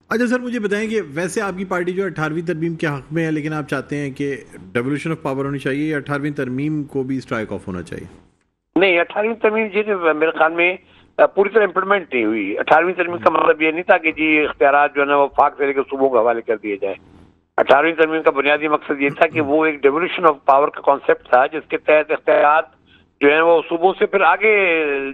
अच्छा सर, मुझे बताएं कि वैसे आपकी पार्टी जो 18वीं तरमीम के हक में है, लेकिन आप चाहते हैं कि डेवोल्यूशन ऑफ पावर होनी चाहिए या 18वीं तरमीम को भी स्ट्राइक ऑफ होना चाहिए? नहीं, 18वीं तरमीम जी मेरे ख्याल में पूरी तरह इम्प्लीमेंट नहीं हुई। 18वीं तरमीम का मतलब ये नहीं था कि जी इख्तियारात जो है ना वो फाक से लेकर सूबों के हवाले कर दिए जाए। 18वीं तरमीम का बुनियादी मकसद ये था कि वो एक डेवोल्यूशन ऑफ पावर का कॉन्सेप्ट था, जिसके तहत इख्तियारात जो है वो सूबों से फिर आगे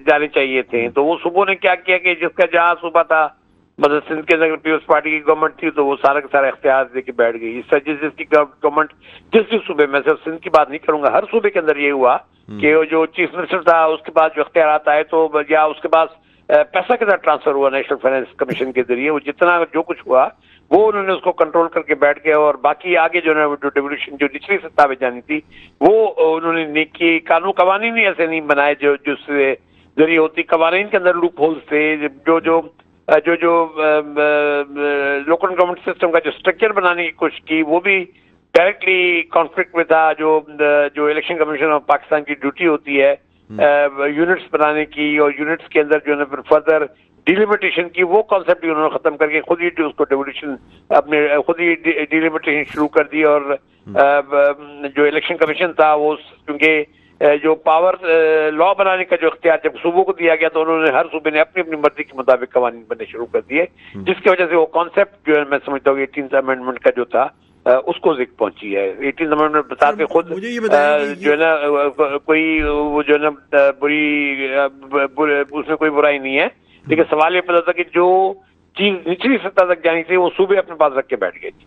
जाने चाहिए थे। तो वो सूबों ने क्या किया कि जिसका जहाँ सूबा था, मतलब सिंध के अंदर पीपल्स पार्टी की गवर्नमेंट थी, तो वो सारा का सारा इख्तियार देके बैठ गई। इस तरह जिसकी गवर्नमेंट जिस जिस सूबे में, सिर्फ सिंध की बात नहीं करूंगा, हर सूबे के अंदर ये हुआ कि वो जो चीफ मिनिस्टर था उसके पास जो इख्तियार आए तो या उसके पास पैसा कितना ट्रांसफर हुआ नेशनल फाइनेंस कमीशन के जरिए, वो जितना जो कुछ हुआ वो उन्होंने उसको कंट्रोल करके बैठ गया। और बाकी आगे जो है जो डेवोल्यूशन जो निचली सत्ता में जानी थी वो उन्होंने नेकी कानून कवानीन ही ऐसे नहीं बनाए जो जिससे जरिए होती। कवानीन के अंदर लूप होल्स थे, जो जो जो जो लोकल गवर्नमेंट सिस्टम का जो स्ट्रक्चर बनाने की कोशिश की वो भी डायरेक्टली कॉन्फ्लिक्ट में था। जो इलेक्शन कमीशन ऑफ पाकिस्तान की ड्यूटी होती है यूनिट्स बनाने की, और यूनिट्स के अंदर जो है फिर फर्दर डिलिमिटेशन की, वो कॉन्सेप्ट भी उन्होंने खत्म करके खुद ही उसको डेवोल्यूशन अपने खुद ही डिलिमिटेशन शुरू कर दी। और जो इलेक्शन कमीशन था वो क्योंकि जो पावर लॉ बनाने का जो इख्तियार जब सूबों को दिया गया तो उन्होंने हर सूबे ने अपनी अपनी मर्जी के मुताबिक कवानीन बनने शुरू कर दिए, जिसकी वजह से वो कॉन्सेप्ट जो है मैं समझता हूँ 18th अमेंडमेंट का जो था उसको जिक पहुंची है। 18th अमेंडमेंट बता के खुद मुझे ये बताएं कि जो है ना कोई वो जो है ना उसमें कोई बुराई नहीं है, लेकिन सवाल ये पता था कि जो चीज निचली सत्ता तक जानी थी वो सूबे अपने पास रख के बैठ गए थी।